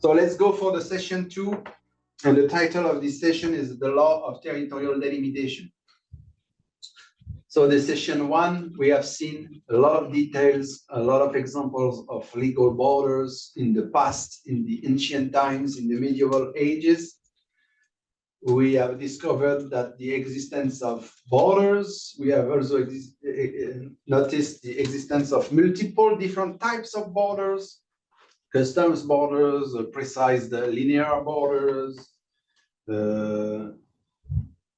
So let's go for the session 2. And the title of this session is The Law of Territorial Delimitation. So the session 1, we have seen a lot of details, a lot of examples of legal borders in the past, in the ancient times, in the medieval ages. We have discovered that the existence of borders, we have also noticed the existence of multiple different types of borders, customs borders, precise linear borders,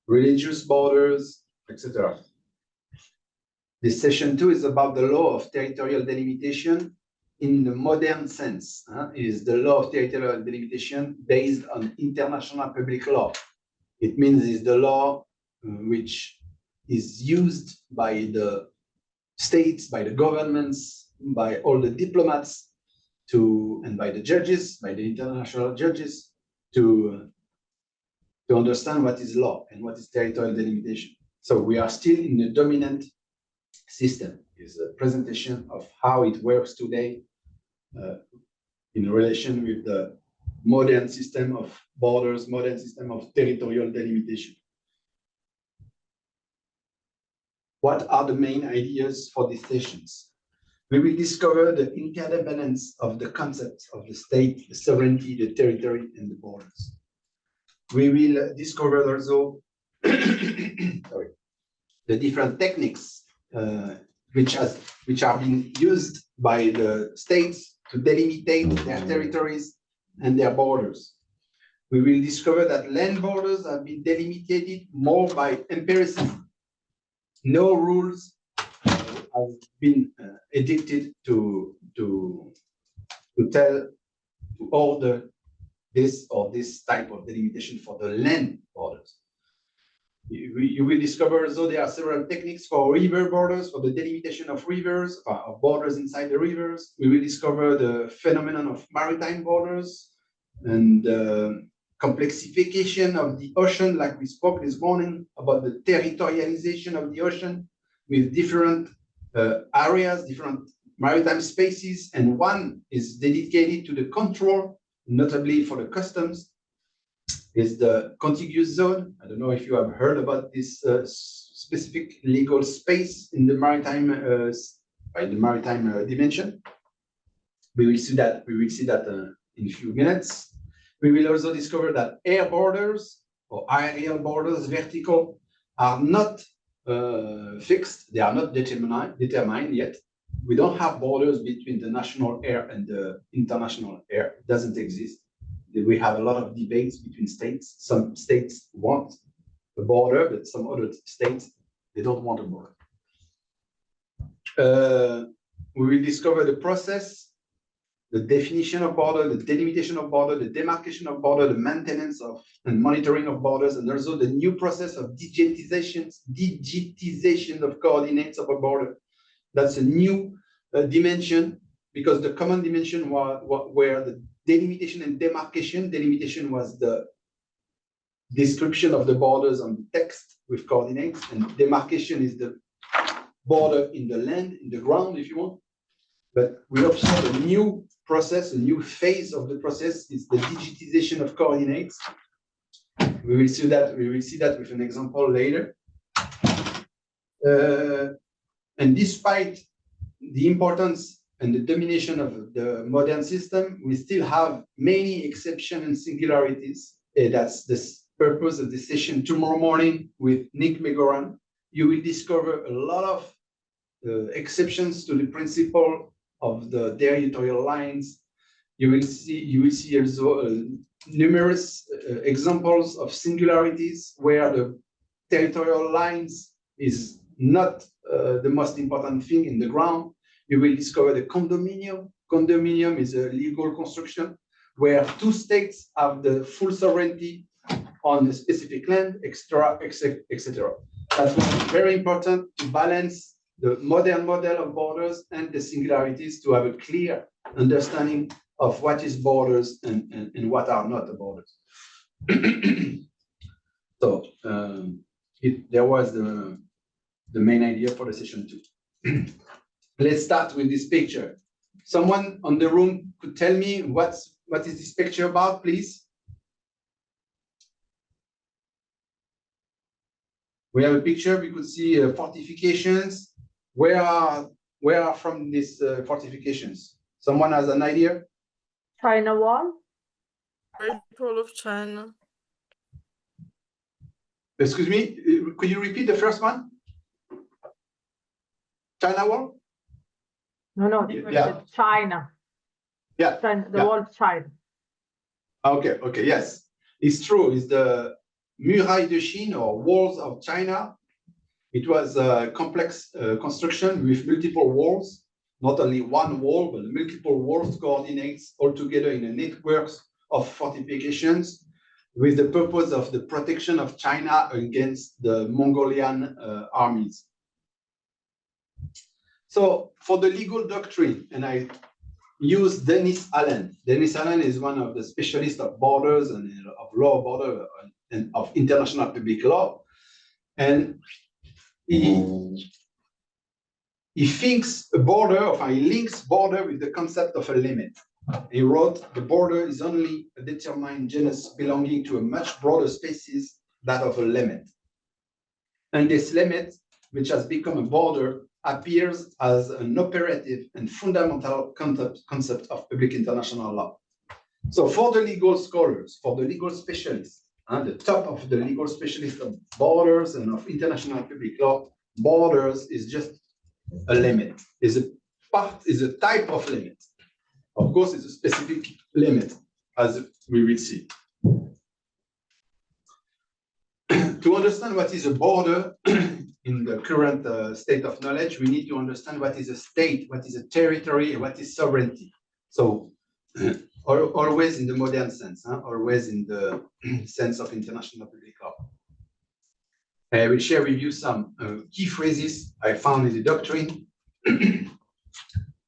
religious borders, etc. This session 2 is about the law of territorial delimitation in the modern sense. It is the law of territorial delimitation based on international public law. It means it's the law which is used by the states, by the governments, by all the diplomats, and by the judges, by the international judges, to understand what is law and what is territorial delimitation. So we are still in the dominant system. Is a presentation of how it works today in relation with the modern system of borders, modern system of territorial delimitation. What are the main ideas for these sessions? We will discover the interdependence of the concepts of the state, the sovereignty, the territory, and the borders. We will discover also the different techniques which are being used by the states to delimitate their territories and their borders. We will discover that land borders have been delimited more by empiricism. No rules have been edicted to tell, to order this or this type of delimitation for the land borders. You will discover also there are several techniques for river borders, for the delimitation of rivers, of borders inside the rivers. We will discover the phenomenon of maritime borders and complexification of the ocean, like we spoke this morning about the territorialization of the ocean with different areas, different maritime spaces, and one is dedicated to the control, notably for the customs, is the contiguous zone. I don't know if you have heard about this specific legal space in the maritime, by the maritime dimension. We will see that. We will see that in a few minutes. We will also discover that air borders or aerial borders, vertical, are not fixed. They are not determined yet. We don't have borders between the national air and the international air. It doesn't exist. We have a lot of debates between states. Some states want a border, but some other states, they don't want a border. We will discover the process, the definition of border, the delimitation of border, the demarcation of border, the maintenance of and monitoring of borders, and also the new process of digitization of coordinates of a border. That's a new dimension, because the common dimension were the delimitation and demarcation. Delimitation was the description of the borders on the text with coordinates, and demarcation is the border in the land, in the ground, if you want. But we observe a new process, a new phase of the process is the digitization of coordinates. We will see that. We will see that with an example later. And despite the importance and the domination of the modern system, we still have many exceptions and singularities. That's the purpose of the session tomorrow morning with Nick Megoran. You will discover a lot of exceptions to the principle of the territorial lines. You will see also numerous examples of singularities where the territorial lines is not the most important thing in the ground. You will discover the condominium. Condominium is a legal construction where two states have the full sovereignty on a specific land, etc. That's very important to balance the modern model of borders and the singularities, to have a clear understanding of what is borders and what are not the borders. So there was the main idea for the session 2. Let's start with this picture. Someone on the room could tell me what what is this picture about, please? We have a picture. We could see fortifications. Where are from these fortifications? Someone has an idea? China Wall. Great Wall of China. Excuse me, could you repeat the first one? China Wall? No, Yeah. China. Yeah. China, the wall of China. Okay, yes. It's true. It's the Muraille de Chine or walls of China. It was a complex construction with multiple walls, not only one wall, but multiple walls coordinates all together in a network of fortifications with the purpose of the protection of China against the Mongolian armies. So for the legal doctrine, and I use Dennis Allen. Dennis Allen is one of the specialists of borders and of law of border and of international public law. And he thinks a border, or he links border with the concept of a limit. He wrote, the border is only a determined genus belonging to a much broader species, that of a limit. And this limit, which has become a border, appears as an operative and fundamental concept of public international law. So for the legal scholars, for the legal specialists, the top of the legal specialists of borders and of international public law, borders is just a limit, is a type of limit. Of course, it's a specific limit, as we will see. To understand what is a border in the current state of knowledge, we need to understand what is a state, what is a territory, and what is sovereignty. So always in the modern sense, always in the sense of international public law. I will share with you some key phrases I found in the doctrine.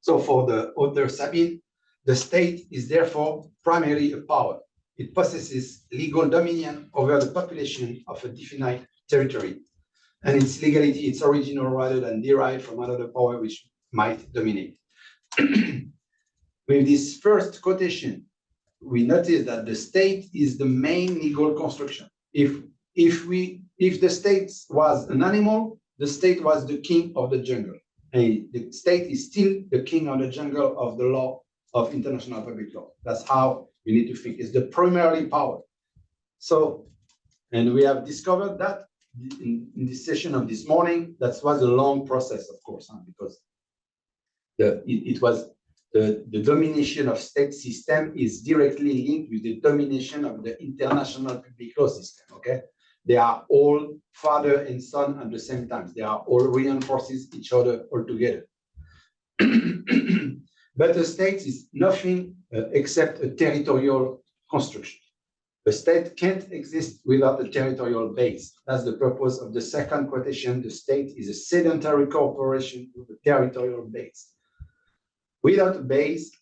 So for the author Sabine, the state is therefore primarily a power. It possesses legal dominion over the population of a definite territory, and its legality is original rather than derived from another power which might dominate. With this first quotation, we notice that the state is the main legal construction. If the state was an animal, the state was the king of the jungle. And the state is still the king of the jungle of the law of international public law. That's how you need to think. It's the primary power. So, and we have discovered that in this session of this morning. That was a long process, of course, because it was the domination of state system is directly linked with the domination of the international public law system. Okay, they are all father and son at the same time. They are all reinforces each other altogether. But a state is nothing except a territorial construction. A state can't exist without a territorial base. That's the purpose of the second quotation. The state is a sedentary corporation with a territorial base. Without a base,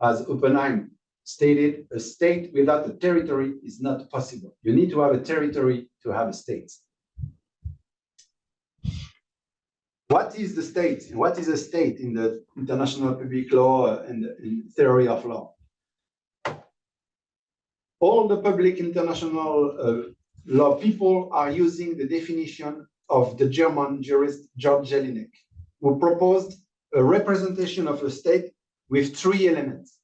as Oppenheim stated, a state without a territory is not possible. You need to have a territory to have a state. What is the state? What is a state in the international public law and in theory of law? All the public international law people are using the definition of the German jurist George Jelinek, who proposed a representation of a state with three elements.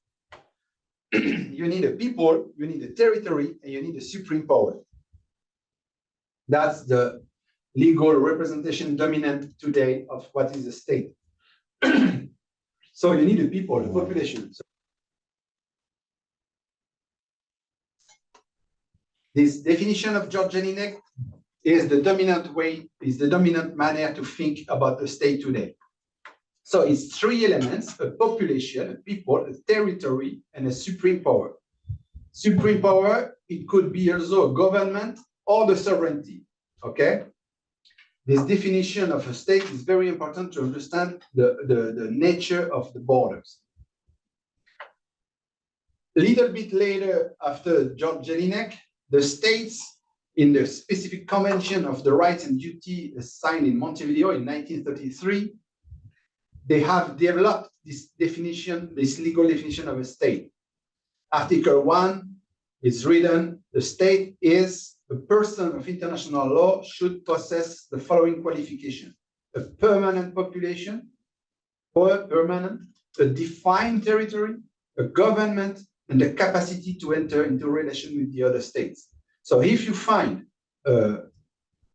You need a people, you need a territory, and you need a supreme power. That's the legal representation dominant today of what is a state. So you need a people, a population. So this definition of George Jelinek is the dominant way, is the dominant manner to think about the state today. So it's three elements: a population, a people, a territory, and a supreme power. Supreme power, it could be also a government or the sovereignty, okay? This definition of a state is very important to understand the nature of the borders. A little bit later, after George Jelinek, the states in the specific convention of the rights and duty signed in Montevideo in 1933, they have developed this definition, this legal definition of a state. Article 1 is written, the state is a person of international law should possess the following qualification: a permanent population, or permanent, a defined territory, a government, and the capacity to enter into relation with the other states. So if you find a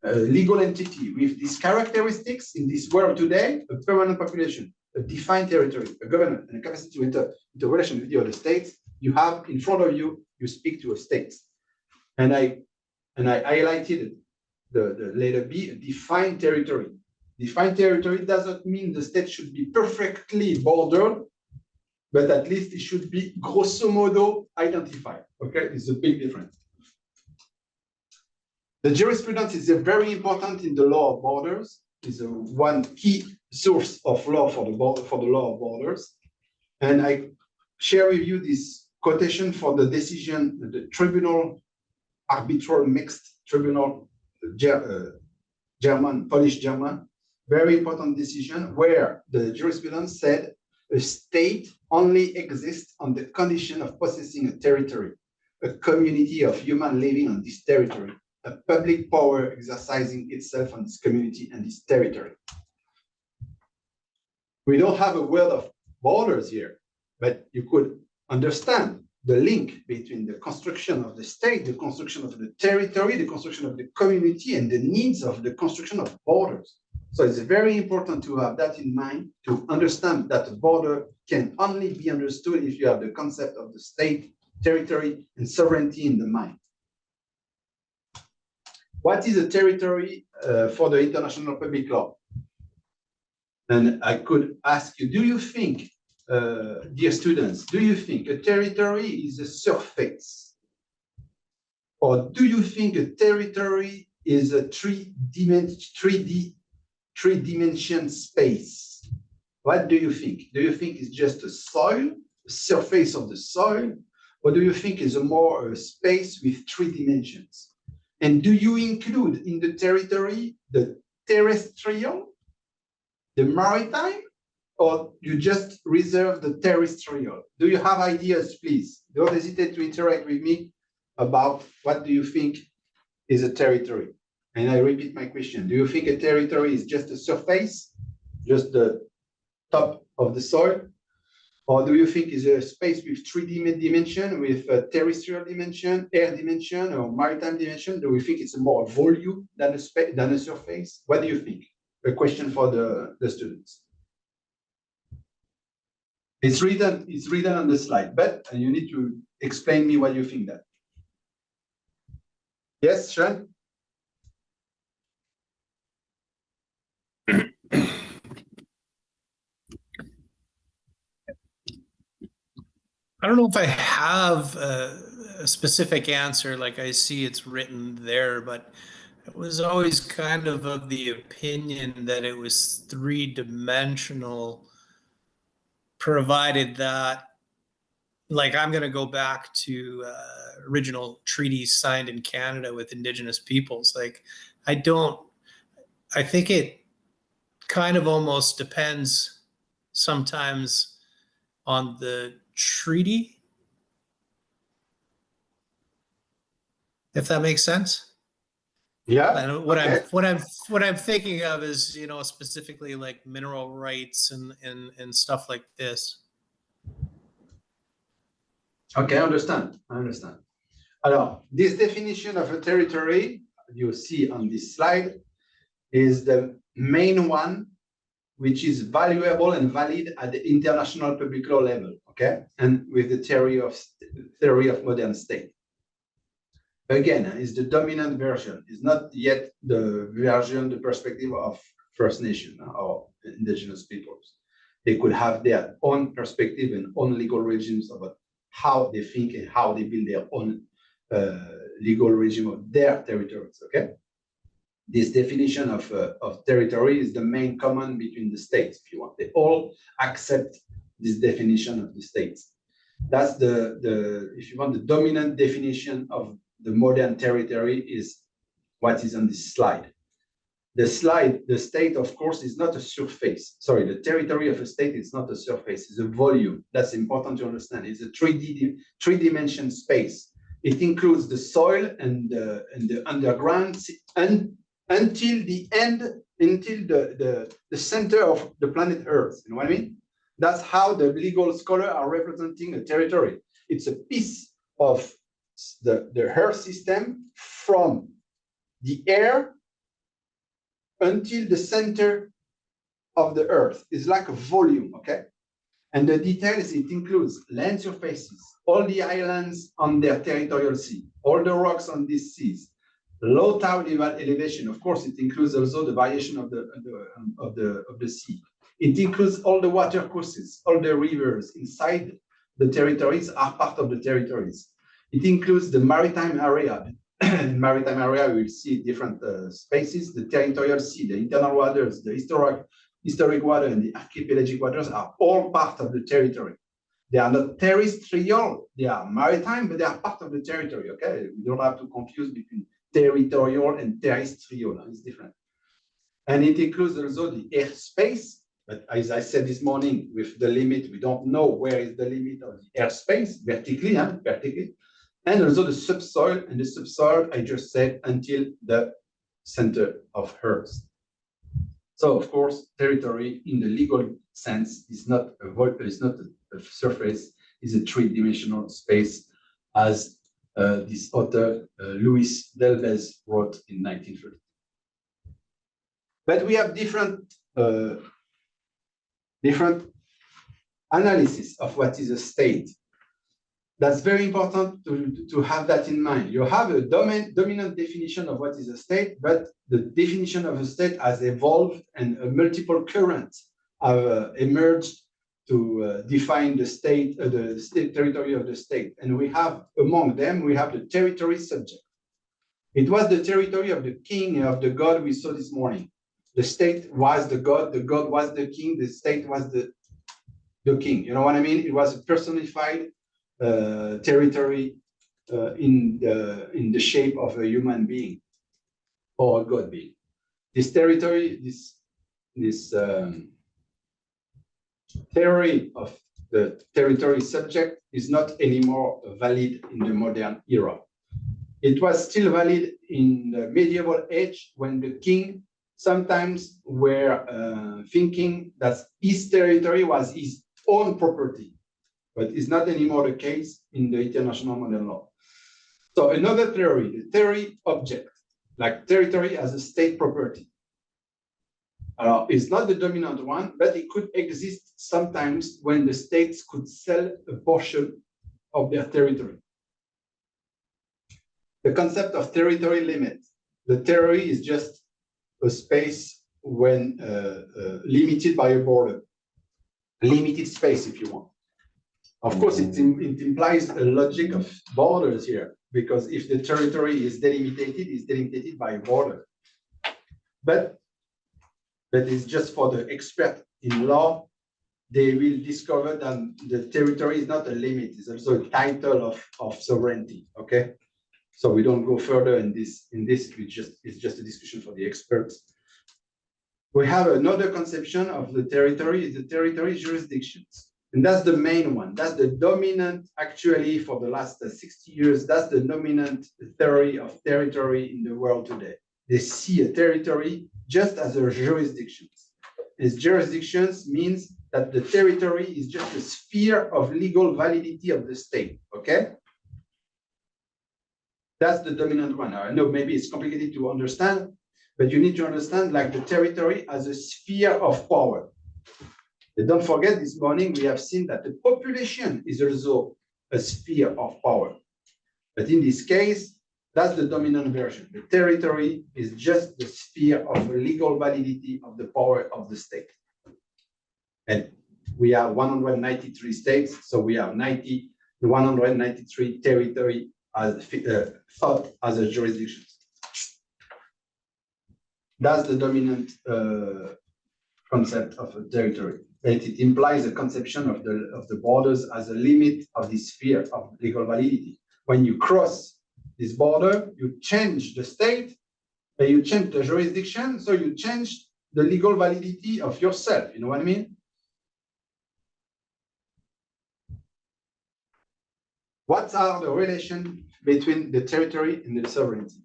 legal entity with these characteristics in this world today, a permanent population, a defined territory, a government, and a capacity to enter into relation with the other states, you have in front of you, you speak to a state. And I highlighted the letter B, a defined territory. Defined territory doesn't mean the state should be perfectly bordered, but at least it should be grosso modo identified. Okay, it's a big difference. The jurisprudence is very important in the law of borders. It's one key source of law for the law of borders. And I share with you this quotation for the decision, the tribunal, arbitral mixed tribunal, Polish-German, very important decision where the jurisprudence said a state only exists on the condition of possessing a territory, a community of humans living on this territory, a public power exercising itself on this community and this territory. We don't have a word of borders here, but you could understand the link between the construction of the state, the construction of the territory, the construction of the community, and the needs of the construction of borders. So it's very important to have that in mind, to understand that a border can only be understood if you have the concept of the state, territory, and sovereignty in the mind. What is a territory for the international public law? And I could ask you, do you think, dear students, do you think a territory is a surface? Or do you think a territory is a three-dimension space? What do you think? Do you think it's just a soil, a surface of the soil? Or do you think it's a more space with 3 dimensions? And do you include in the territory the terrestrial, the maritime, or you just reserve the terrestrial? Do you have ideas, please? Don't hesitate to interact with me about what do you think is a territory. And I repeat my question. Do you think a territory is just a surface, just the top of the soil? Or do you think it's a space with 3 dimension, with a terrestrial dimension, air dimension, or maritime dimension? Do we think it's more volume than a surface? What do you think? A question for the students. It's written on the slide, but you need to explain me what you think that. Yes, Sean? I don't know if I have a specific answer, like I see it's written there, but I was always kind of the opinion that it was 3-dimensional, provided that, like, I'm going to go back to original treaties signed in Canada with Indigenous peoples. Like, I think it kind of almost depends sometimes on the treaty, if that makes sense. Yeah. And what I'm thinking of is, you know, specifically like mineral rights and stuff like this. Okay, I understand. Alors, this definition of a territory you see on this slide is the main one, which is valuable and valid at the international public law level, okay? And with the theory of modern state. Again, is the dominant version. It's not yet the version, the perspective of First Nation or indigenous peoples. They could have their own perspective and own legal regimes about how they think and how they build their own legal regime of their territories, okay? This definition of territory is the main common between the states, if you want. They all accept this definition of the states. That's if you want, the dominant definition of the modern territory is what is on this slide. the state, of course, is not a surface. Sorry, the territory of a state is not a surface, it's a volume. That's important to understand. It's a three-dimension space. It includes the soil and the underground and until the end, until the center of the planet Earth. You know what I mean? That's how the legal scholars are representing a territory. It's a piece of the Earth system from the air until the center of the Earth. It's like a volume, okay? And the details, it includes land surfaces, all the islands on their territorial sea, all the rocks on these seas, low tide elevation. Of course, it includes also the variation of the sea. It includes all the water courses, all the rivers inside the territories are part of the territories. It includes the maritime area. In maritime area, we will see different spaces. The territorial sea, the internal waters, the historic water, and the archipelagic waters are all part of the territory. They are not terrestrial, they are maritime, but they are part of the territory, okay? We don't have to confuse between territorial and terrestrial, it's different. And it includes also the airspace, but as I said this morning, with the limit, we don't know where is the limit of the airspace, vertically, and also the subsoil, and the subsoil, I just said, until the center of Earth. So, of course, territory in the legal sense is not a surface, it's a three-dimensional space, as this author, Louis Delves, wrote in 1930. But we have different analysis of what is a state. That's very important to have that in mind. You have a dominant definition of what is a state, but the definition of a state has evolved and multiple currents have emerged to define the state territory of the state. And we have, among them, we have the territory subject. It was the territory of the king and of the god we saw this morning. The state was the god was the king, the state was the king. You know what I mean? It was a personified territory in the shape of a human being or a god being. This territory, this theory of the territory subject is not anymore valid in the modern era. It was still valid in the medieval age when the king sometimes were thinking that his territory was his own property, but it's not anymore the case in the international modern law. So another theory, the theory object, like territory as a state property. It's not the dominant one, but it could exist sometimes when the states could sell a portion of their territory. The concept of territory limit. The territory is just a space when limited by a border, limited space if you want. Of course, it implies a logic of borders here, because if the territory is delimitated, it's delimitated by a border. But it's just for the expert in law, they will discover that the territory is not a limit, it's also a title of sovereignty, okay? So we don't go further in this, it's just a discussion for the experts. We have another conception of the territory, is the territory jurisdictions. And that's the main one. That's the dominant, actually, for the last 60 years, that's the dominant theory of territory in the world today. They see a territory just as a jurisdiction. As jurisdictions means that the territory is just a sphere of legal validity of the state, okay? That's the dominant one. I know maybe it's complicated to understand, but you need to understand like the territory as a sphere of power. And don't forget, this morning we have seen that the population is also a sphere of power. But in this case, that's the dominant version. The territory is just the sphere of legal validity of the power of the state. And we have 193 states, so we have 193 territory as thought as a jurisdiction. That's the dominant concept of a territory. And it implies a conception of the borders as a limit of the sphere of legal validity. When you cross this border, you change the state, You change the jurisdiction, so you change the legal validity of yourself. You know what I mean? What are the relations between the territory and the sovereignty?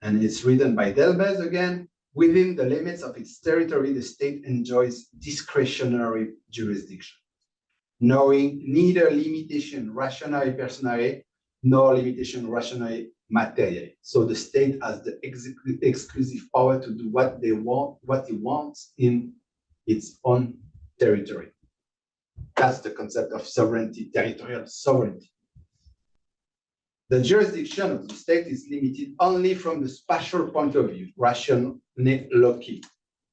And it's written by Delbez again. Within the limits of its territory, the state enjoys discretionary jurisdiction, knowing neither limitation rationale personae nor limitation rationale materiae. So the state has the exclusive power to do what it wants in its own territory. That's the concept of sovereignty, territorial sovereignty. The jurisdiction of the state is limited only from the spatial point of view, ratione loci.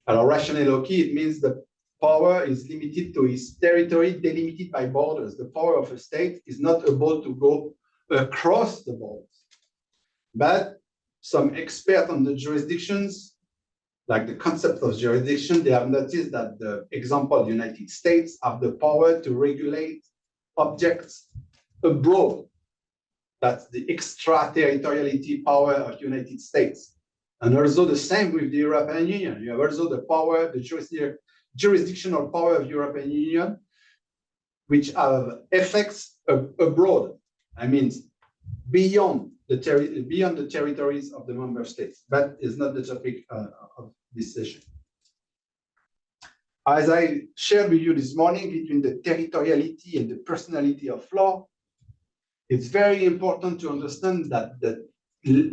Ratione loci, it means the power is limited to its territory delimited by borders. The power of a state is not able to go across the borders. But some experts on the jurisdictions, like the concept of jurisdiction, they have noticed that the example of the United States have the power to regulate objects abroad. That's the extraterritoriality power of the United States. And also the same with the European Union. You have also the power, the jurisdictional power of the European Union, which have effects abroad. I mean, beyond the territories of the member states. That is not the topic of this session. As I shared with you this morning, between the territoriality and the personality of law, it's very important to understand that the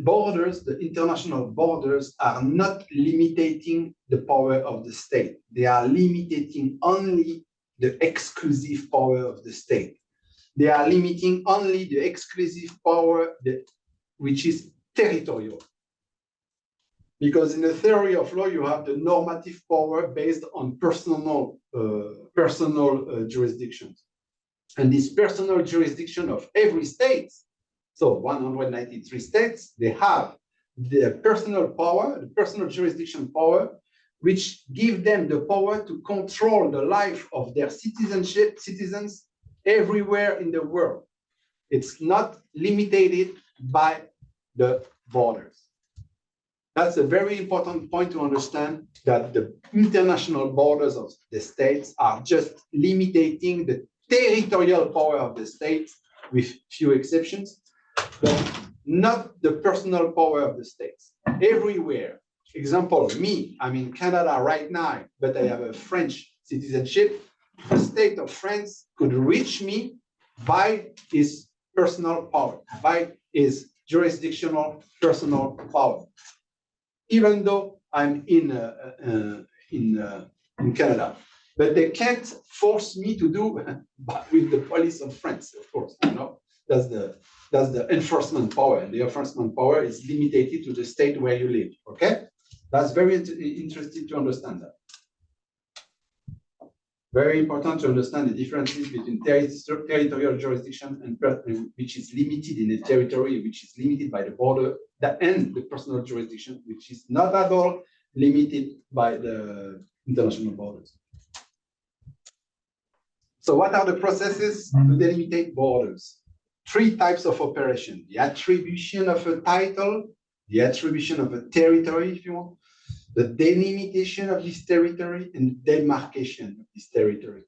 borders, the international borders, are not limiting the power of the state. They are limiting only the exclusive power of the state. They are limiting only the exclusive power which is territorial. Because in the theory of law, you have the normative power based on personal jurisdictions. And this personal jurisdiction of every state, so 193 states, they have the personal power, the personal jurisdiction power, which give them the power to control the life of their citizens everywhere in the world. It's not limited by the borders. That's a very important point to understand, that the international borders of the states are just limiting the territorial power of the states, with few exceptions, but not the personal power of the states. Everywhere. Example, me, I'm in Canada right now, but I have a French citizenship. The state of France could reach me by his personal power, by his jurisdictional personal power, even though I'm in Canada. But they can't force me to do with the police of France, of course. You know, that's the enforcement power, and the enforcement power is limited to the state where you live. Okay, that's very interesting to understand that. Very important to understand the differences between territorial jurisdiction and which is limited in a territory which is limited by the border, and the personal jurisdiction, which is not at all limited by the international borders. So what are the processes to delimitate borders? 3 types of operation: the attribution of a title, the attribution of a territory, if you want, the delimitation of this territory, and the demarcation of this territory.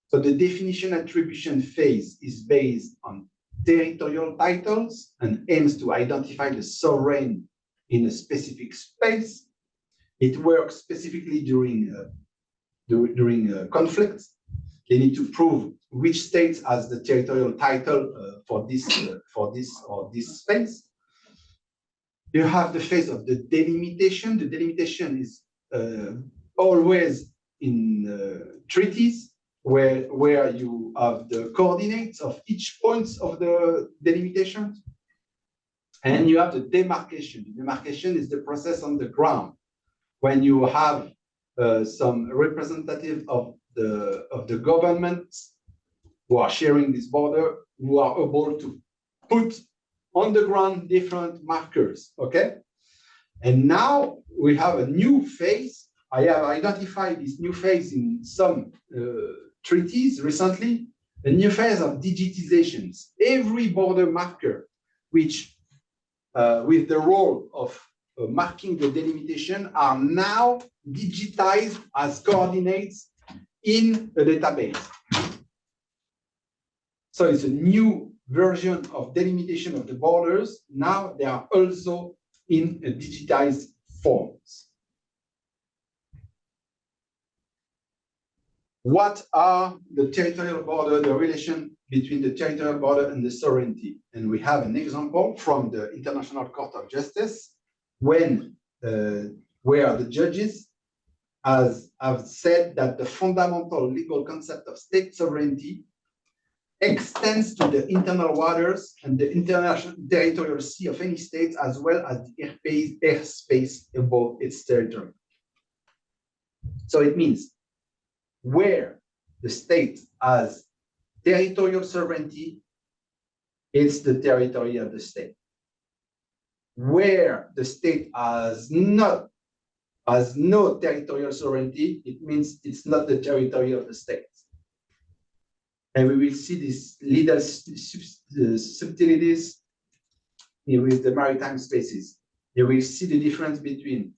So the definition attribution phase is based on territorial titles and aims to identify the sovereign in a specific space. It works specifically during conflicts. They need to prove which state has the territorial title for this space. You have the phase of the delimitation. The delimitation is always in treaties where you have the coordinates of each point of the delimitation. And you have the demarcation. The demarcation is the process on the ground, when you have some representative of the government who are sharing this border, who are able to put on the ground different markers, okay? And now we have a new phase. I have identified this new phase in some treaties recently, a new phase of digitizations. Every border marker, which with the role of marking the delimitation are now digitized as coordinates in a database. So it's a new version of delimitation of the borders. Now they are also in a digitized forms. What are the territorial border, the relation between the territorial border and the sovereignty? And we have an example from the International Court of Justice when where the judges have said that the fundamental legal concept of state sovereignty extends to the internal waters and the international territorial sea of any state, as well as the airspace above its territory. So it means where the state has territorial sovereignty, it's the territory of the state. Where the state has no territorial sovereignty, it means it's not the territory of the state. And we will see these little subtleties with the maritime spaces. You will see the difference between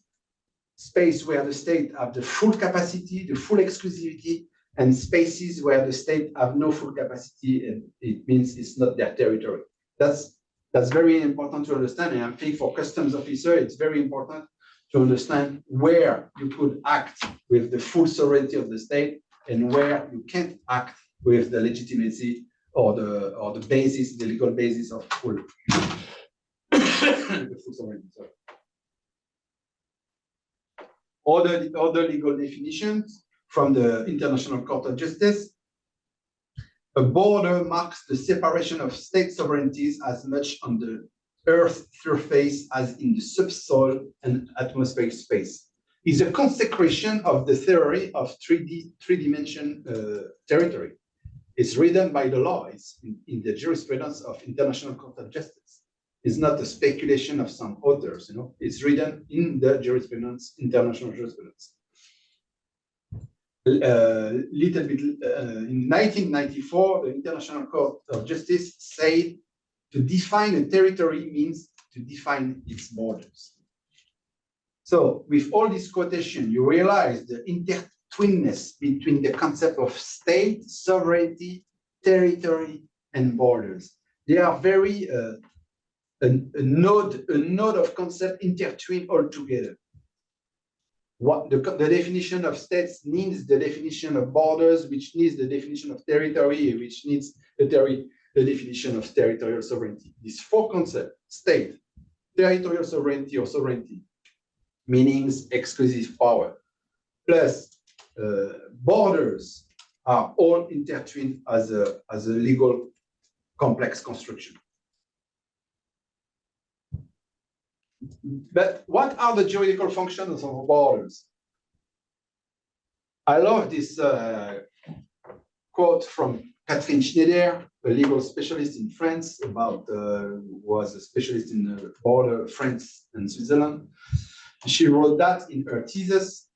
space where the state have the full capacity, the full exclusivity, and spaces where the state have no full capacity, and it means it's not their territory. That's very important to understand, and I think for customs officer, it's very important to understand where you could act with the full sovereignty of the state and where you can't act with the legitimacy or the basis, the legal basis of full, the full sovereignty. Sorry. Other legal definitions from the International Court of Justice. A border marks the separation of state sovereignties as much on the Earth's surface as in the subsoil and atmospheric space. Is a consecration of the theory of three-dimension territory. It's written by the law. It's in the jurisprudence of International Court of Justice. It's not a speculation of some authors, you know. It's written in the jurisprudence, international jurisprudence. Little bit in 1994, the International Court of Justice said to define a territory means to define its borders. So with all this quotation, you realize the intertwinedness between the concept of state, sovereignty, territory, and borders. They are very a node of concept intertwined all together. What the definition of states needs the definition of borders, which needs the definition of territory, which needs the definition of territorial sovereignty. These four concepts: state, territorial sovereignty or sovereignty, meanings exclusive power, plus borders, are all intertwined as a legal complex construction. But what are the juridical functions of borders? I love this quote from Catherine Schneider, a legal specialist in France, was a specialist in border France and Switzerland. She wrote that in her thesis.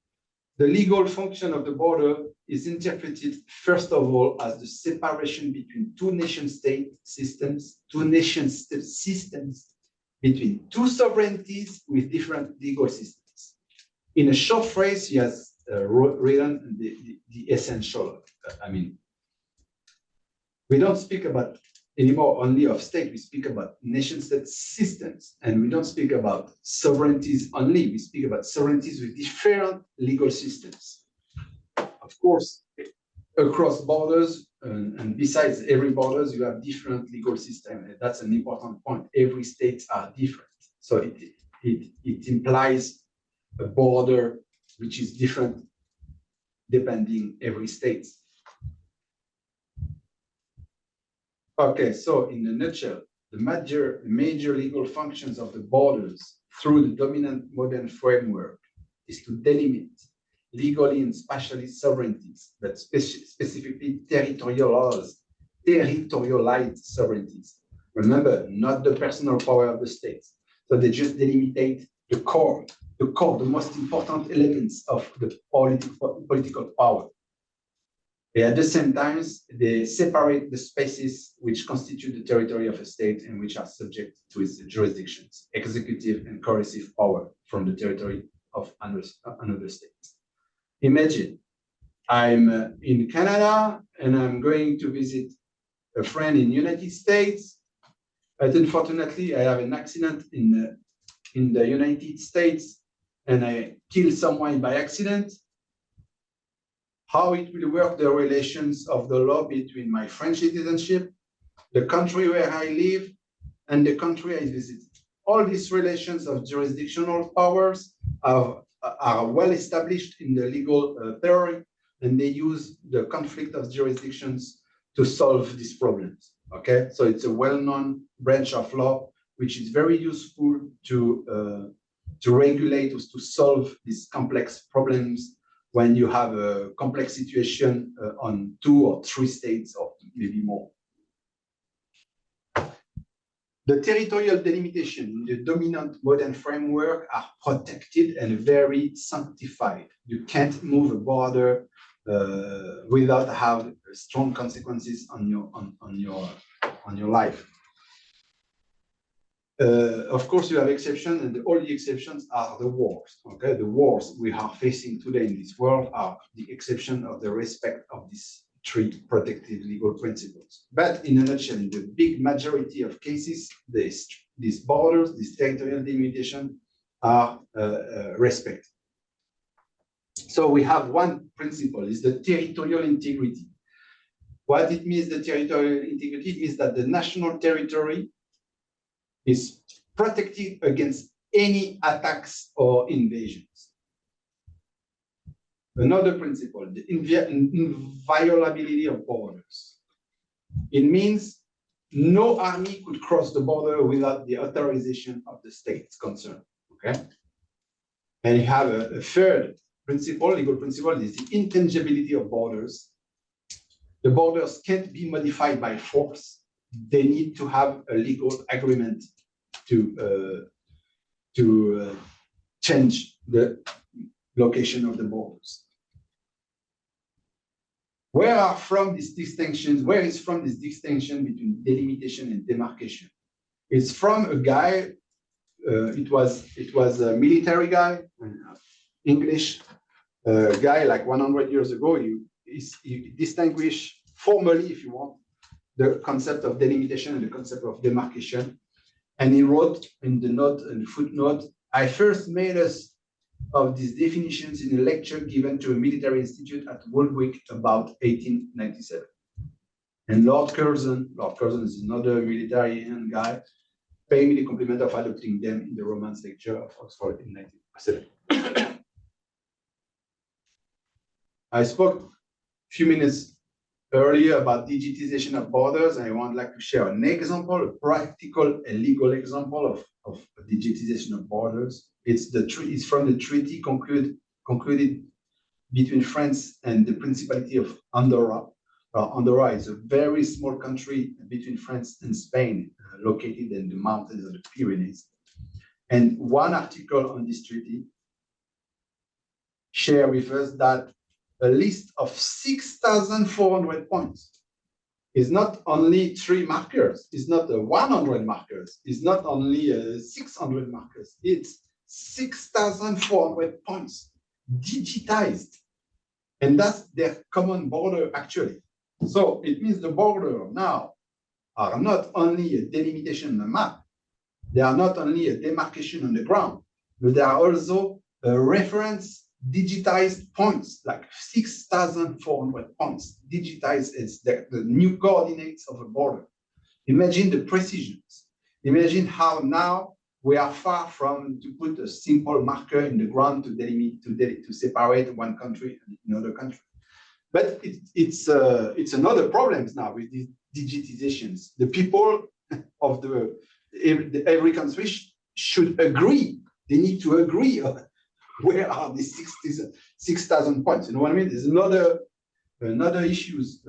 The legal function of the border is interpreted, first of all, as the separation between two nation-state systems, between two sovereignties with different legal systems. In a short phrase, he has written the essential. I mean, we don't speak about anymore only of state, we speak about nation-state systems, and we don't speak about sovereignties only, we speak about sovereignties with different legal systems. Of course, across borders, and besides every borders, you have different legal systems. And that's an important point. Every states are different. So it implies a border which is different depending every state. Okay, so in a nutshell, the major legal functions of the borders through the dominant modern framework is to delimit legally and spatially sovereignties, but specifically territorialized sovereignties. Remember, not the personal power of the states. So they just delimitate the core, the most important elements of the political power. At the same time, they separate the spaces which constitute the territory of a state and which are subject to its jurisdictions, executive and coercive power from the territory of another state. Imagine I'm in Canada and I'm going to visit a friend in the United States. But unfortunately, I have an accident in the United States and I kill someone by accident. How it will work the relations of the law between my French citizenship, the country where I live, and the country I visited. All these relations of jurisdictional powers are well established in the legal theory, and they use the conflict of jurisdictions to solve these problems. Okay, so it's a well-known branch of law which is very useful to regulate, to solve these complex problems when you have a complex situation on 2 or 3 states or maybe more. The territorial delimitation in the dominant modern framework are protected and very sanctified. You can't move a border without having strong consequences on your life. Of course, you have exceptions, and all the exceptions are the wars. Okay, the wars we are facing today in this world are the exception of the respect of these 3 protective legal principles. But in a nutshell, in the big majority of cases, these borders, this territorial delimitation are respected. So we have one principle, is the territorial integrity. What it means, the territorial integrity, is that the national territory is protected against any attacks or invasions. Another principle, the inviolability of borders. It means no army could cross the border without the authorization of the states concerned, okay? And you have a third principle, legal principle, is the intangibility of borders. The borders can't be modified by force. They need to have a legal agreement to change the location of the borders. Where is from this distinction between delimitation and demarcation? It's from a guy, it was a military guy, English guy, like 100 years ago. He distinguished formally, if you want, the concept of delimitation and the concept of demarcation. And he wrote in the note and footnote, I first made use of these definitions in a lecture given to a military institute at Woolwich about 1897. And Lord Curzon is another military guy, paid me the compliment of adopting them in the Romance lecture of Oxford in 1907. I spoke a few minutes earlier about digitization of borders, and I would like to share an example, a practical and legal example of digitization of borders. It's from the treaty concluded between France and the Principality of Andorra. Andorra is a very small country between France and Spain, located in the mountains of the Pyrenees. And one article on this treaty shares with us that a list of 6,400 points is not only 3 markers, it's not 100 markers, it's not only 600 markers, it's 6,400 points digitized. And that's their common border, actually. So it means the border now are not only a delimitation on the map, they are not only a demarcation on the ground, but they are also a reference digitized points, like 6,400 points digitized as the new coordinates of a border. Imagine the precisions. Imagine how now we are far from to put a simple marker in the ground to delimit, to separate one country and another country. But it's another problem now with these digitizations. The people of every country should agree. They need to agree on where are these 6,000 points. You know what I mean? There's another issues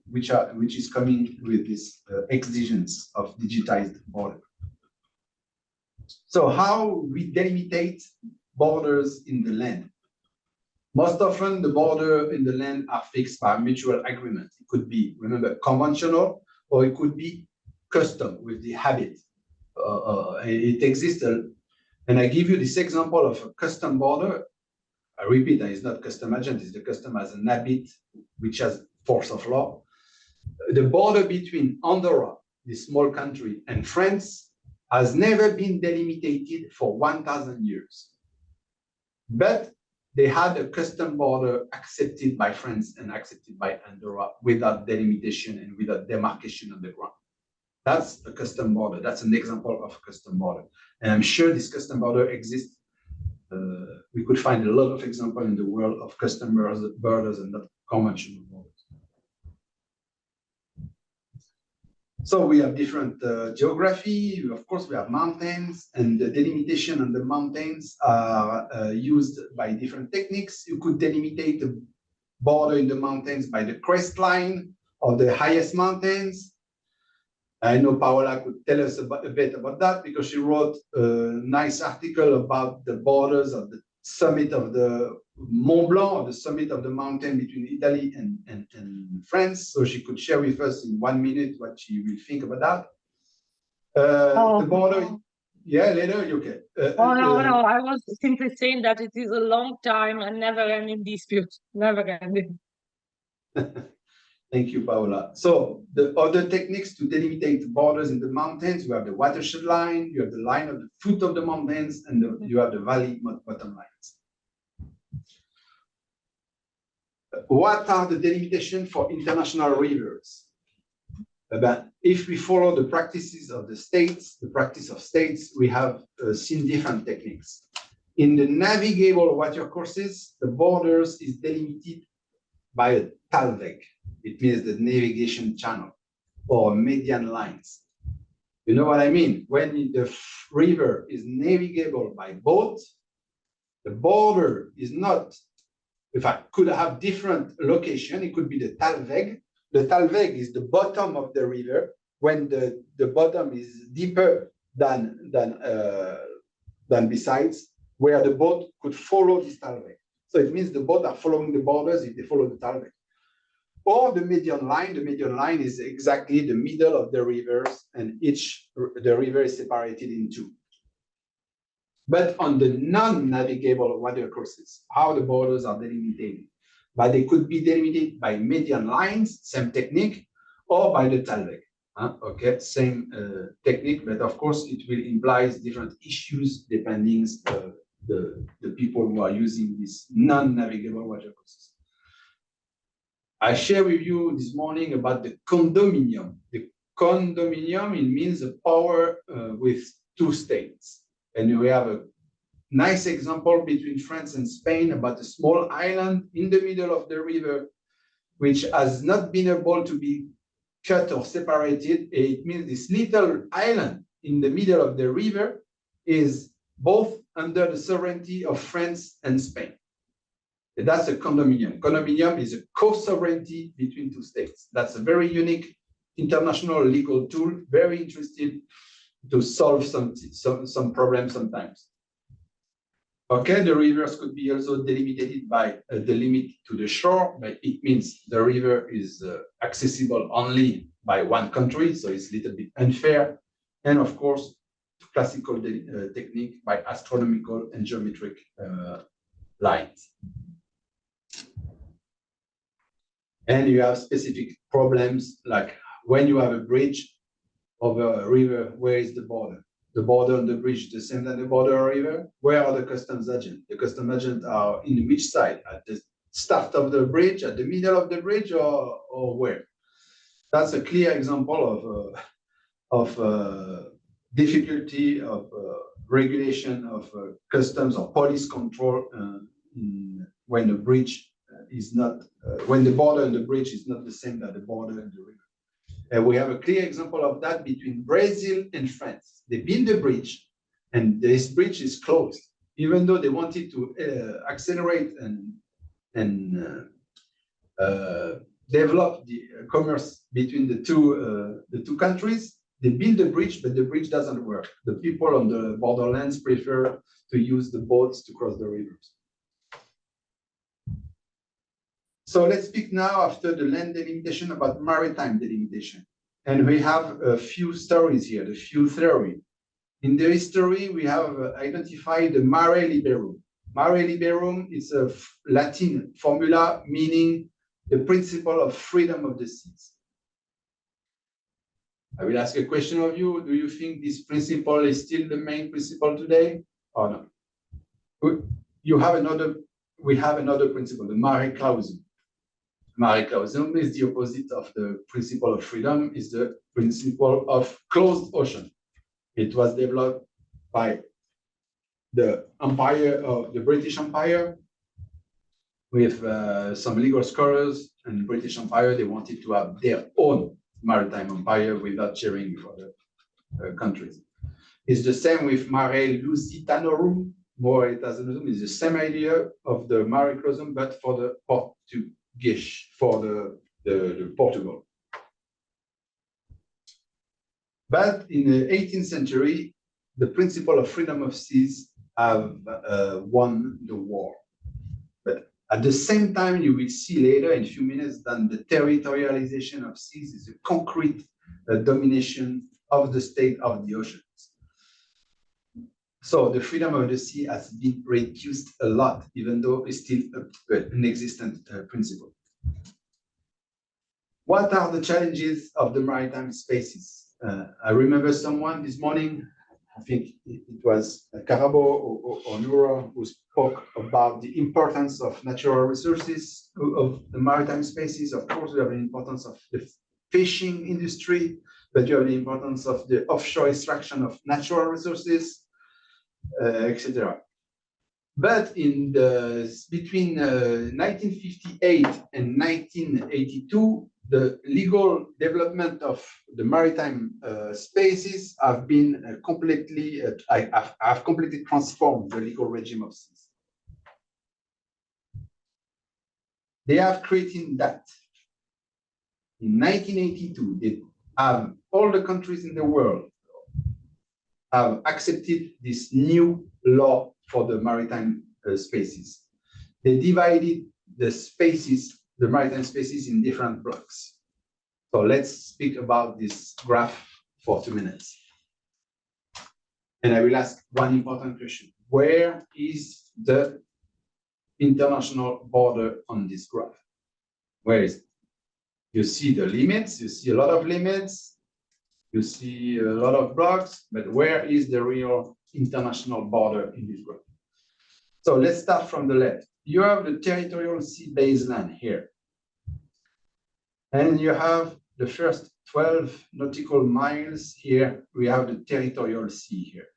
which is coming with this exigence of digitized border. So how we delimitate borders in the land? Most often, the border in the land are fixed by mutual agreement. It could be, remember, conventional, or it could be custom with the habit. It exists, and I give you this example of a custom border. I repeat, that it's not custom agent, it's the custom as an habit, which has force of law. The border between Andorra, this small country, and France has never been delimited for 1,000 years. But they had a custom border accepted by France and accepted by Andorra without delimitation and without demarcation on the ground. That's a custom border. That's an example of a custom border. And I'm sure this custom border exists. We could find a lot of examples in the world of custom borders and not conventional borders. So we have different geography. Of course, we have mountains, and the delimitation on the mountains are used by different techniques. You could delimitate the border in the mountains by the crest line of the highest mountains. I know Paola could tell us a bit about that because she wrote a nice article about the borders of the summit of the Mont Blanc, or the summit of the mountain between Italy and France. So she could share with us in 1 minute what she will think about that. The border, yeah, later, okay. No, I was simply saying that it is a long time and never-ending dispute, never-ending. Thank you, Paola. So the other techniques to delimitate borders in the mountains, you have the watershed line, you have the line of the foot of the mountains, and you have the valley bottom lines. What are the delimitation for international rivers? If we follow the practices of the states, the practice of states, we have seen different techniques. In the navigable watercourses, the borders is delimited by a talweg. It means the navigation channel or median lines. You know what I mean? When the river is navigable by boat, the border is not, if I could have different location, it could be the talweg. The talweg is the bottom of the river when the bottom is deeper than besides, where the boat could follow this talweg. So it means the boat are following the borders if they follow the talweg. Or the median line is exactly the middle of the rivers, and the river is separated in two. But on the non-navigable watercourses, how the borders are delimited? But they could be delimited by median lines, same technique, or by the talweg. Okay, same technique, but of course it will imply different issues depending the people who are using these non-navigable watercourses. I share with you this morning about the condominium. The condominium, it means a power with two states. And we have a nice example between France and Spain about a small island in the middle of the river, which has not been able to be cut or separated. It means this little island in the middle of the river is both under the sovereignty of France and Spain. That's a condominium. Condominium is a co-sovereignty between two states. That's a very unique international legal tool, very interested to solve some problems sometimes. Okay, the rivers could be also delimited by the limit to the shore, but it means the river is accessible only by one country, so it's a little bit unfair. And of course, classical technique by astronomical and geometric lines. And you have specific problems like when you have a bridge over a river, where is the border? The border on the bridge the same than the border of a river? Where are the customs agents? The customs agents are in which side? At the start of the bridge, at the middle of the bridge, or where? That's a clear example of difficulty of regulation of customs or police control when the bridge is not, when the border and the bridge is not the same as the border and the river. And we have a clear example of that between Brazil and France. They build a bridge, and this bridge is closed, even though they wanted to accelerate and develop the commerce between the two countries. They build a bridge, but the bridge doesn't work. The people on the borderlands prefer to use the boats to cross the rivers. So let's speak now after the land delimitation about maritime delimitation. And we have a few stories here, a few theories. In the history, we have identified the mare liberum. Mare liberum is a Latin formula meaning the principle of freedom of the seas. I will ask a question of you. Do you think this principle is still the main principle today or not? We have another principle, the mare clausum. Mare clausum is the opposite of the principle of freedom, is the principle of closed ocean. It was developed by the empire of the British Empire with some legal scholars, and the British Empire, they wanted to have their own maritime empire without sharing with other countries. It's the same with Mare Lusitanorum. Moretazanorum is the same idea of the Mare clausum, but for the Portuguese, for the Portugal. But in the 18th century, the principle of freedom of seas have won the war. But at the same time, you will see later in a few minutes that the territorialization of seas is a concrete domination of the state of the oceans. So the freedom of the sea has been reduced a lot, even though it's still an existent principle. What are the challenges of the maritime spaces? I remember someone this morning, I think it was Carabo or Nura, who spoke about the importance of natural resources of the maritime spaces. Of course, we have the importance of the fishing industry, but you have the importance of the offshore extraction of natural resources, etc. But in between 1958 and 1982, the legal development of the maritime spaces have been completely transformed the legal regime of seas. They have created that. In 1982, they have all the countries in the world have accepted this new law for the maritime spaces. They divided the spaces, the maritime spaces, in different blocks. So let's speak about this graph for 2 minutes. And I will ask one important question. Where is the international border on this graph? Where is it? You see the limits, you see a lot of limits, you see a lot of blocks, but where is the real international border in this graph? So let's start from the left. You have the territorial sea baseline here. And you have the first 12 nautical miles here. We have the territorial sea here.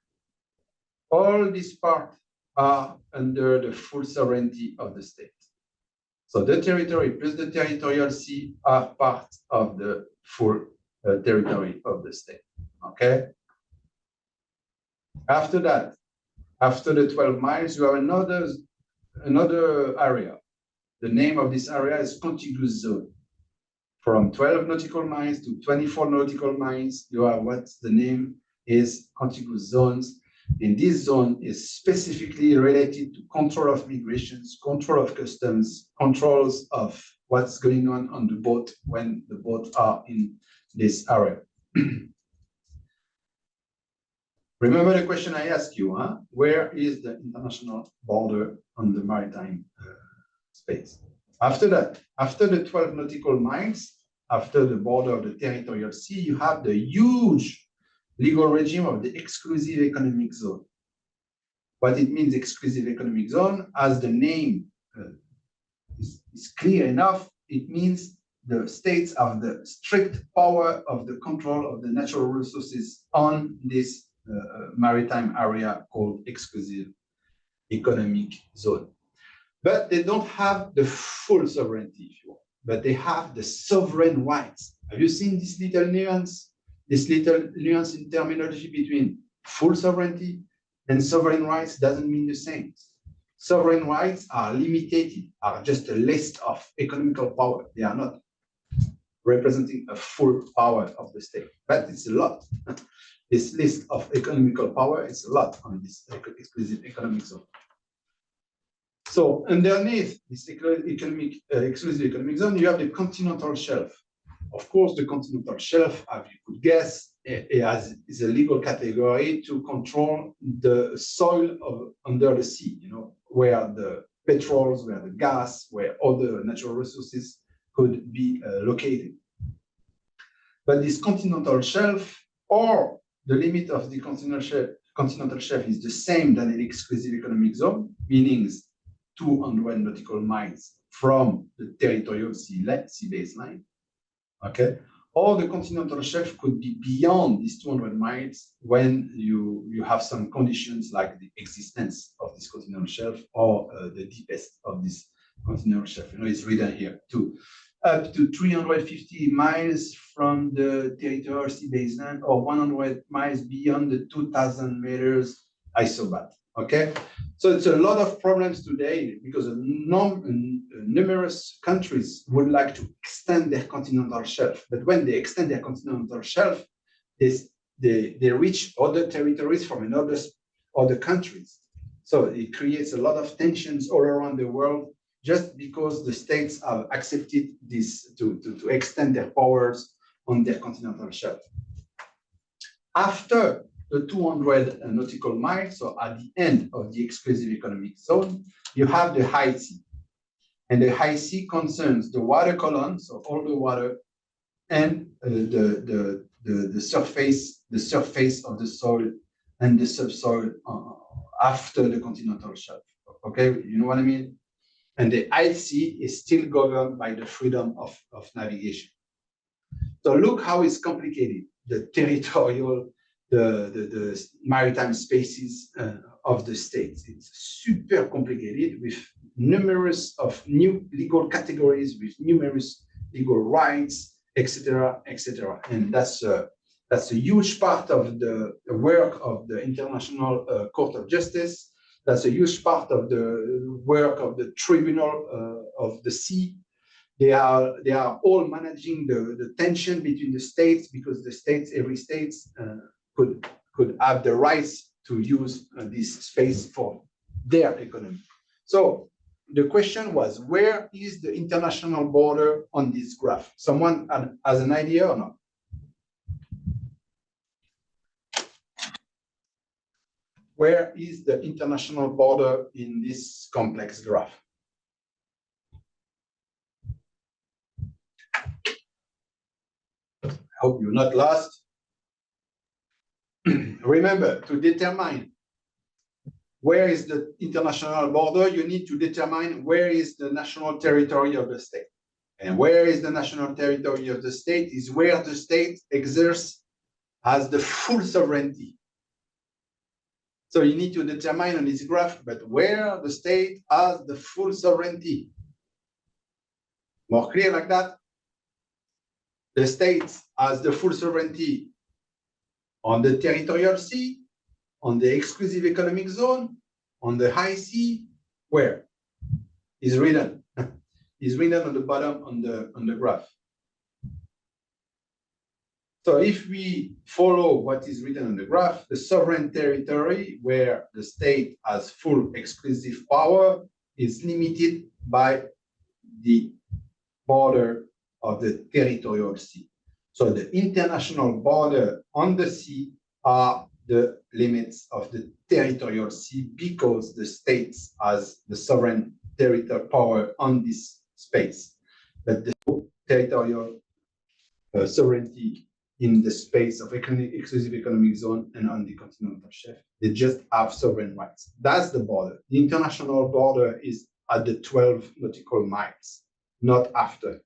All these parts are under the full sovereignty of the state. So the territory plus the territorial sea are part of the full territory of the state, okay? After that, after the 12 miles, you have another area. The name of this area is contiguous zone. From 12 nautical miles to 24 nautical miles, you have what the name is contiguous zones. And this zone is specifically related to control of migrations, control of customs, controls of what's going on the boat when the boats are in this area. Remember the question I asked you, huh? Where is the international border on the maritime space? After that, after the 12 nautical miles, after the border of the territorial sea, you have the huge legal regime of the exclusive economic zone. What it means, exclusive economic zone, as the name is clear enough, it means the states have the strict power of the control of the natural resources on this maritime area called exclusive economic zone. But they don't have the full sovereignty, if you want, but they have the sovereign rights. Have you seen this little nuance? This little nuance in terminology between full sovereignty and sovereign rights doesn't mean the same. Sovereign rights are limited, are just a list of economical power. They are not representing a full power of the state, but it's a lot. This list of economical power is a lot on this exclusive economic zone. So underneath this exclusive economic zone, you have the continental shelf. Of course, the continental shelf, as you could guess, is a legal category to control the soil under the sea, where the petrols, where the gas, where other natural resources could be located. But this continental shelf, or the limit of the continental shelf is the same than an exclusive economic zone, meaning 200 nautical miles from the territorial sea baseline. Okay, or the continental shelf could be beyond these 200 miles when you have some conditions like the existence of this continental shelf or the deepest of this continental shelf. It's written here too. Up to 350 miles from the territorial sea baseline or 100 miles beyond the 2,000 meters isobat. Okay, so it's a lot of problems today because numerous countries would like to extend their continental shelf, but when they extend their continental shelf, they reach other territories from other countries. So it creates a lot of tensions all around the world just because the states have accepted this to extend their powers on their continental shelf. After the 200 nautical miles, so at the end of the exclusive economic zone, you have the high sea. And the high sea concerns the water column, so all the water, and the surface of the soil and the subsoil after the continental shelf. Okay, you know what I mean? And the high sea is still governed by the freedom of navigation. So look how it's complicated. The territorial, the maritime spaces of the states. It's super complicated with numerous of new legal categories, with numerous legal rights, etc., etc. And that's a huge part of the work of the International Court of Justice. That's a huge part of the work of the Tribunal of the Sea. They are all managing the tension between the states because every state could have the rights to use this space for their economy. So the question was, where is the international border on this graph? Someone has an idea or not? Where is the international border in this complex graph? I hope you're not lost. Remember, to determine where is the international border, you need to determine where is the national territory of the state. And where is the national territory of the state is where the state has the full sovereignty. So you need to determine on this graph, but where the state has the full sovereignty. More clear like that? The state has the full sovereignty on the territorial sea, on the exclusive economic zone, on the high sea, where? Is written. Is written on the bottom on the graph. So if we follow what is written on the graph, the sovereign territory where the state has full exclusive power is limited by the border of the territorial sea. So the international border on the sea are the limits of the territorial sea because the state has the sovereign territorial power on this space. But the territorial sovereignty in the space of exclusive economic zone and on the continental shelf. They just have sovereign rights. That's the border. The international border is at the 12 nautical miles, not after.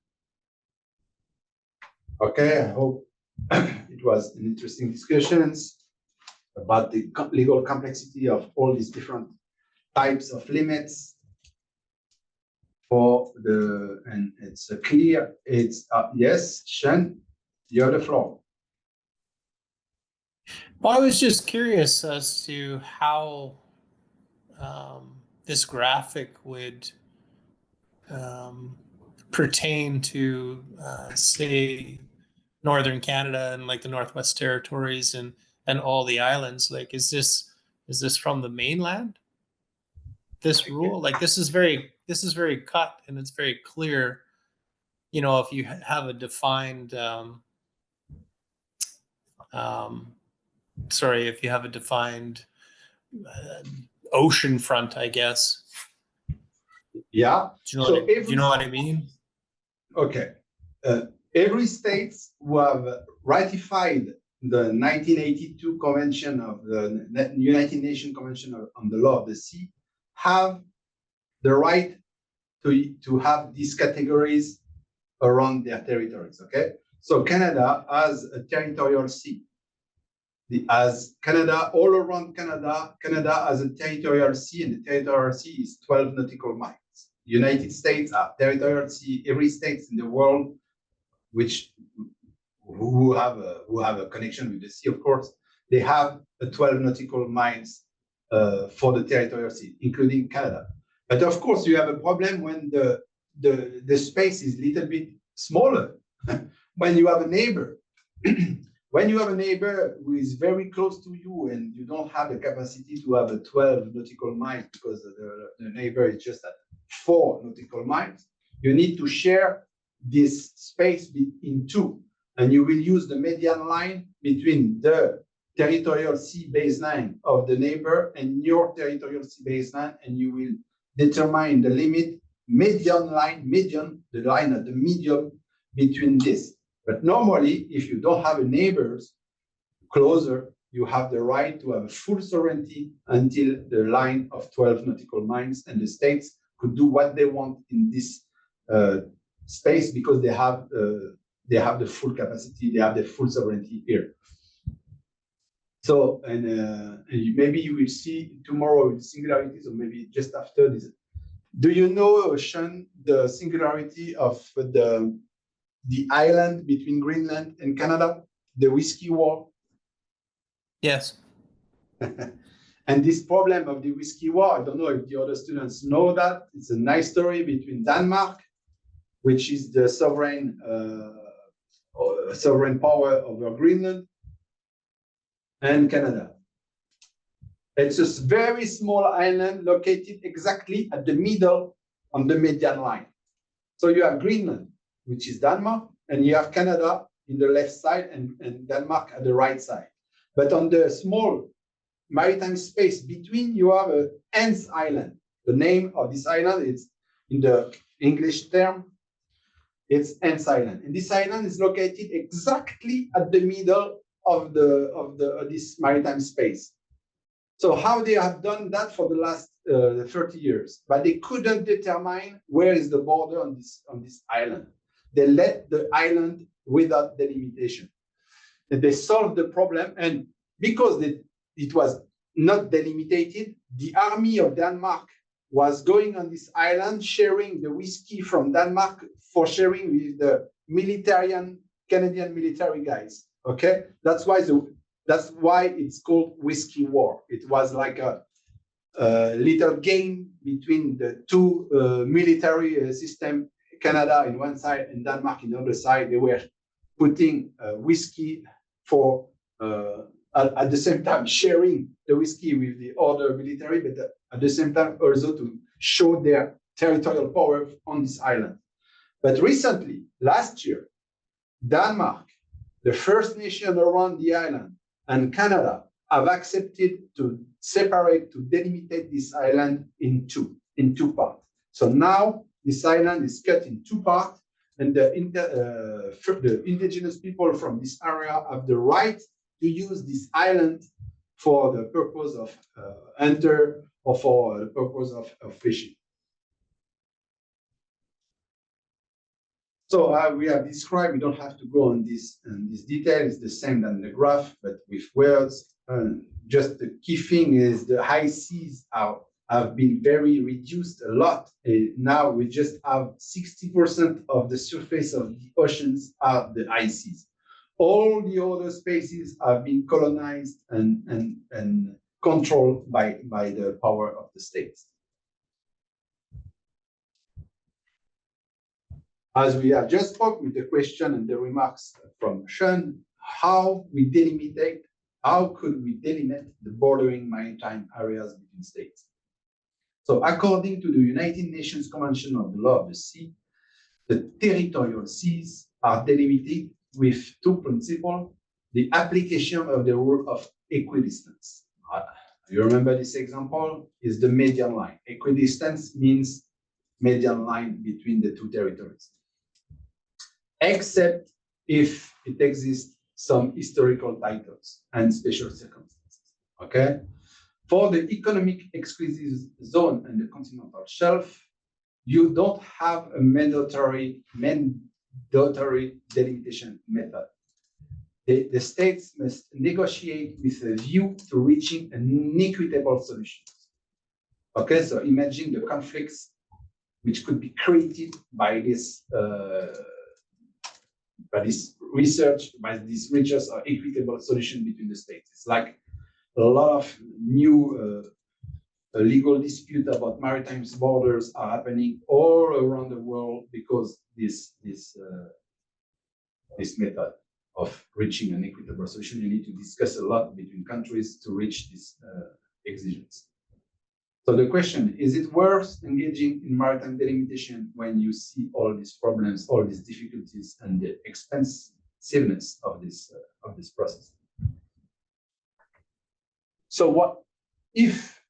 Okay, I hope it was an interesting discussions about the legal complexity of all these different types of limits and it's clear, yes, Shen, you have the floor. Well, I was just curious as to how this graphic would pertain to, say, Northern Canada and like the Northwest Territories and all the islands. Like, is this from the mainland? this rule. Like this is very cut and it's very clear. You know, if you have a defined, if you have a defined ocean front, I guess. Yeah. Do you know what I mean? Okay. Every state who have ratified the 1982 Convention of the United Nations Convention on the Law of the Sea have the right to have these categories around their territories. Okay. So Canada has a territorial sea. As Canada, all around Canada, Canada has a territorial sea, and the territorial sea is 12 nautical miles. United States have territorial sea. Every state in the world who have a connection with the sea, of course, they have a 12 nautical miles for the territorial sea, including Canada. But of course, you have a problem when the space is a little bit smaller. When you have a neighbor, when you have a neighbor who is very close to you and you don't have the capacity to have a 12 nautical miles because the neighbor is just at 4 nautical miles, you need to share this space in two. And you will use the median line between the territorial sea baseline of the neighbor and your territorial sea baseline, and you will determine the limit the line at the medium between this. But normally, if you don't have a neighbors closer, you have the right to have a full sovereignty until the line of 12 nautical miles, and the states could do what they want in this space because they have the full capacity, they have the full sovereignty here. So, and maybe you will see tomorrow with singularities, or maybe just after this. Do you know, Sean, the singularity of the island between Greenland and Canada, the Whiskey War? Yes. And this problem of the Whiskey War, I don't know if the other students know that. It's a nice story between Denmark, which is the sovereign power over Greenland, and Canada. It's a very small island located exactly at the middle on the median line. So you have Greenland, which is Denmark, and you have Canada in the left side and Denmark at the right side. But on the small maritime space between, you have a Hans Island. The name of this island is, in the English term, it's Hans Island. And this island is located exactly at the middle of this maritime space. So how they have done that for the last 30 years, but they couldn't determine where is the border on this island. They let the island without delimitation. And they solved the problem, and because it was not delimitated, the army of Denmark was going on this island, sharing the whiskey from Denmark for sharing with the Canadian military guys. Okay, that's why it's called Whiskey War. It was like a little game between the two military system, Canada in one side and Denmark in the other side. They were putting whiskey for at the same time sharing the whiskey with the other military, but at the same time also to show their territorial power on this island. But recently, last year, Denmark, the first nation around the island, and Canada have accepted to delimitate this island in two parts. So now this island is cut in two parts, and the indigenous people from this area have the right to use this island for the purpose of hunter or for the purpose of fishing. So we have described, we don't have to go on this detail, it's the same than the graph, but with words. Just the key thing is the high seas have been very reduced a lot. Now we just have 60% of the surface of the oceans are the high seas. All the other spaces have been colonized and controlled by the power of the states. As we have just spoke with the question and the remarks from Sean, how could we delimit the bordering maritime areas between states? So according to the United Nations Convention on the Law of the Sea, the territorial seas are delimited with two principles: the application of the rule of equidistance. You remember this example is the median line. Equidistance means median line between the two territories, except if it exists some historical titles and special circumstances. Okay, for the economic exclusive zone and the continental shelf, you don't have a mandatory delimitation method. The states must negotiate with a view to reaching an equitable solution. Okay, so imagine the conflicts which could be created by this research, by these research or equitable solution between the states. It's like a lot of new legal dispute about maritime borders are happening all around the world because this method of reaching an equitable solution, you need to discuss a lot between countries to reach this exigence. So the question, is it worth engaging in maritime delimitation when you see all these problems, all these difficulties, and the expensiveness of this process? So what if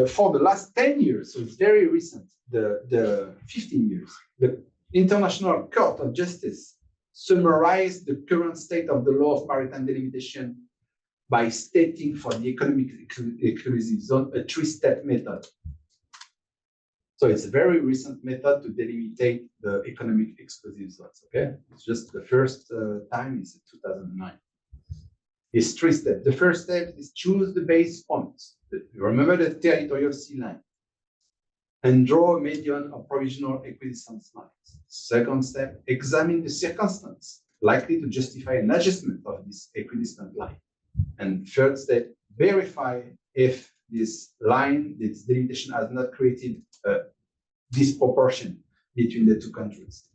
for the last 10 years, so it's very recent, the 15 years, the International Court of Justice summarized the current state of the law of maritime delimitation by stating for the economic exclusive zone a three-step method. So it's a very recent method to delimitate the economic exclusive zones. Okay, it's just the first time is 2009. It's three steps. The first step is choose the base points. Remember the territorial sea line and draw a median or provisional equidistance lines. Second step, examine the circumstance likely to justify an adjustment of this equidistant line. And third step, verify if this line, this delimitation has not created a disproportion between the two countries.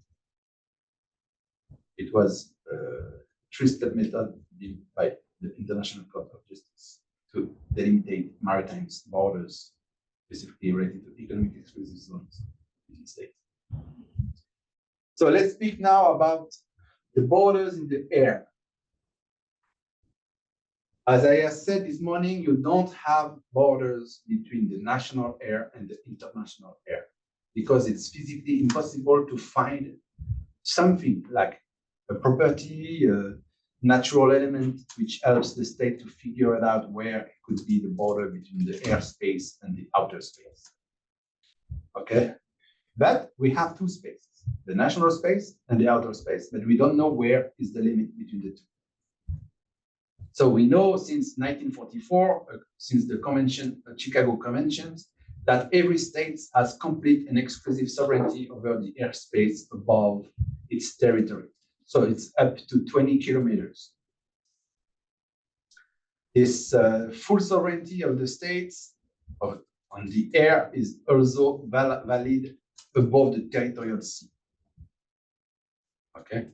It was a three-step method built by the International Court of Justice to delimitate maritime borders, specifically related to economic exclusive zones between states. So let's speak now about the borders in the air. As I have said this morning, you don't have borders between the national air and the international air because it's physically impossible to find something like a property, a natural element, which helps the state to figure it out where it could be the border between the airspace and the outer space. Okay, but we have two spaces, the national space and the outer space, but we don't know where is the limit between the two. So we know since 1944, since the convention, Chicago Conventions, that every state has complete and exclusive sovereignty over the airspace above its territory. So it's up to 20 kilometers. This full sovereignty of the states on the air is also valid above the territorial sea. Okay.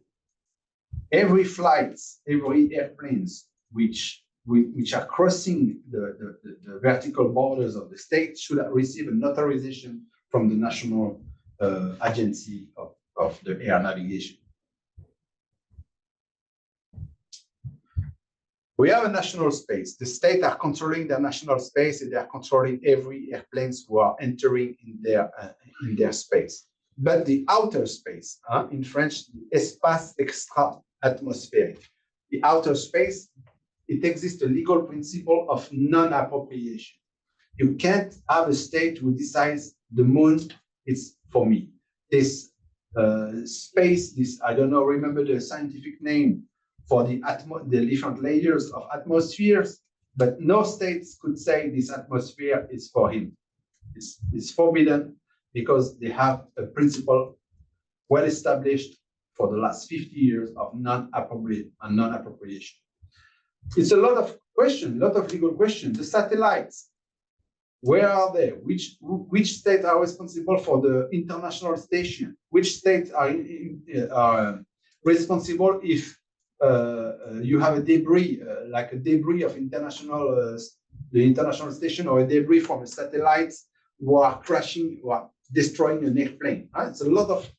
Every flights, every airplanes which are crossing the vertical borders of the state should receive an authorization from the National Agency of the Air Navigation. We have a national space. The states are controlling their national space, and they are controlling every airplanes who are entering in their space. But the outer space, in French, espace extra-atmospheric. The outer space, it exists a legal principle of non-appropriation. You can't have a state who decides the moon is for me. This space, this, I don't know, remember the scientific name for the different layers of atmospheres, but no states could say this atmosphere is for him. It's forbidden because they have a principle well established for the last 50 years of non-appropriation. It's a lot of questions, a lot of legal questions. The satellites, where are they? Which states are responsible for the international station? Which states are responsible if you have a debris, like a debris of the international station or a debris from a satellite who are crashing, who are destroying an airplane. It's a lot of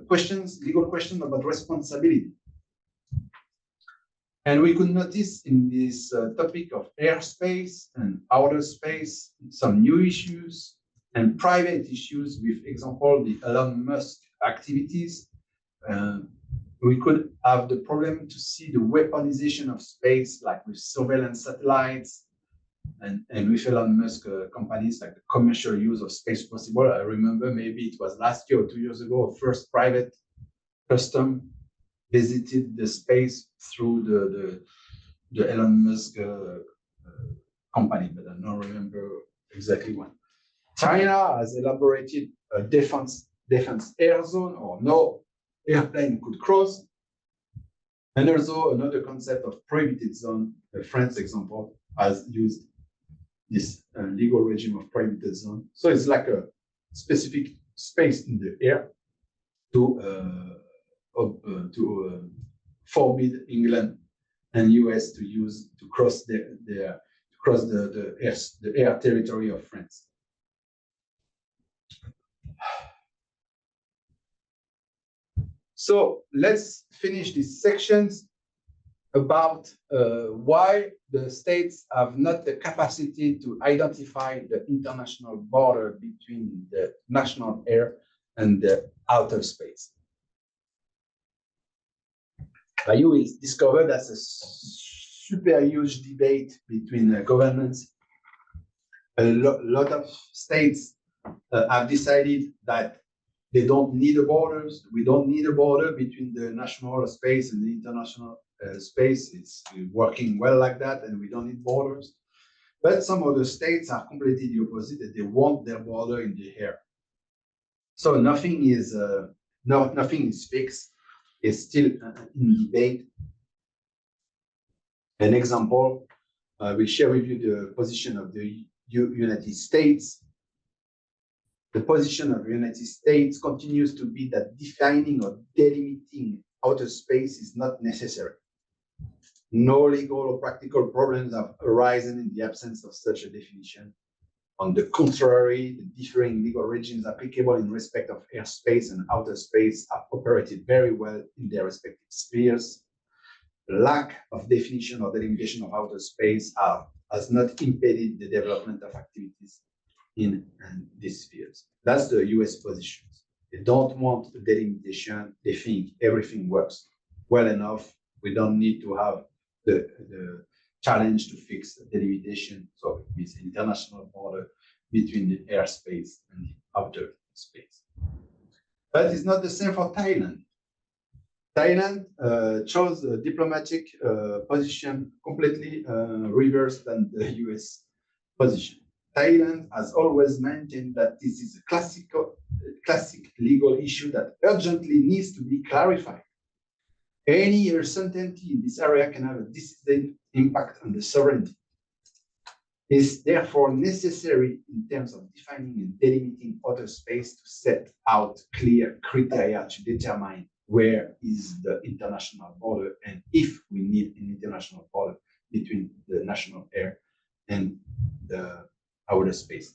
questions, legal questions about responsibility. And we could notice in this topic of airspace and outer space, some new issues and private issues with, example, the Elon Musk activities. We could have the problem to see the weaponization of space, like with surveillance satellites and with Elon Musk companies, like the commercial use of space possible. I remember maybe it was last year or 2 years ago, first private custom visited the space through the Elon Musk company, but I don't remember exactly when. China has elaborated a defense air zone, or no airplane could cross. And also another concept of prohibited zone, a French example, has used this legal regime of prohibited zone. So it's like a specific space in the air to forbid England and US to cross the air territory of France. So let's finish these sections about why the states have not the capacity to identify the international border between the national air and the outer space. You will discover that's a super huge debate between governments. A lot of states have decided that they don't need a borders. We don't need a border between the national space and the international space. It's working well like that, and we don't need borders. But some other states are completely the opposite, that they want their border in the air. So nothing is fixed. It's still in debate. An example, we share with you the position of the United States. The position of the United States continues to be that defining or delimiting outer space is not necessary. No legal or practical problems have arisen in the absence of such a definition. On the contrary, the differing legal regimes applicable in respect of airspace and outer space have operated very well in their respective spheres. The lack of definition or delimitation of outer space has not impeded the development of activities in these spheres. That's the US position. They don't want the delimitation. They think everything works well enough. We don't need to have the challenge to fix the delimitation. So it's an international border between the airspace and the outer space. But it's not the same for Thailand. Thailand chose a diplomatic position completely reversed than the US position. Thailand has always maintained that this is a classic legal issue that urgently needs to be clarified. Any uncertainty in this area can have a decisive impact on the sovereignty. It's therefore necessary in terms of defining and delimiting outer space to set out clear criteria to determine where is the international border and if we need an international border between the national air and the outer space.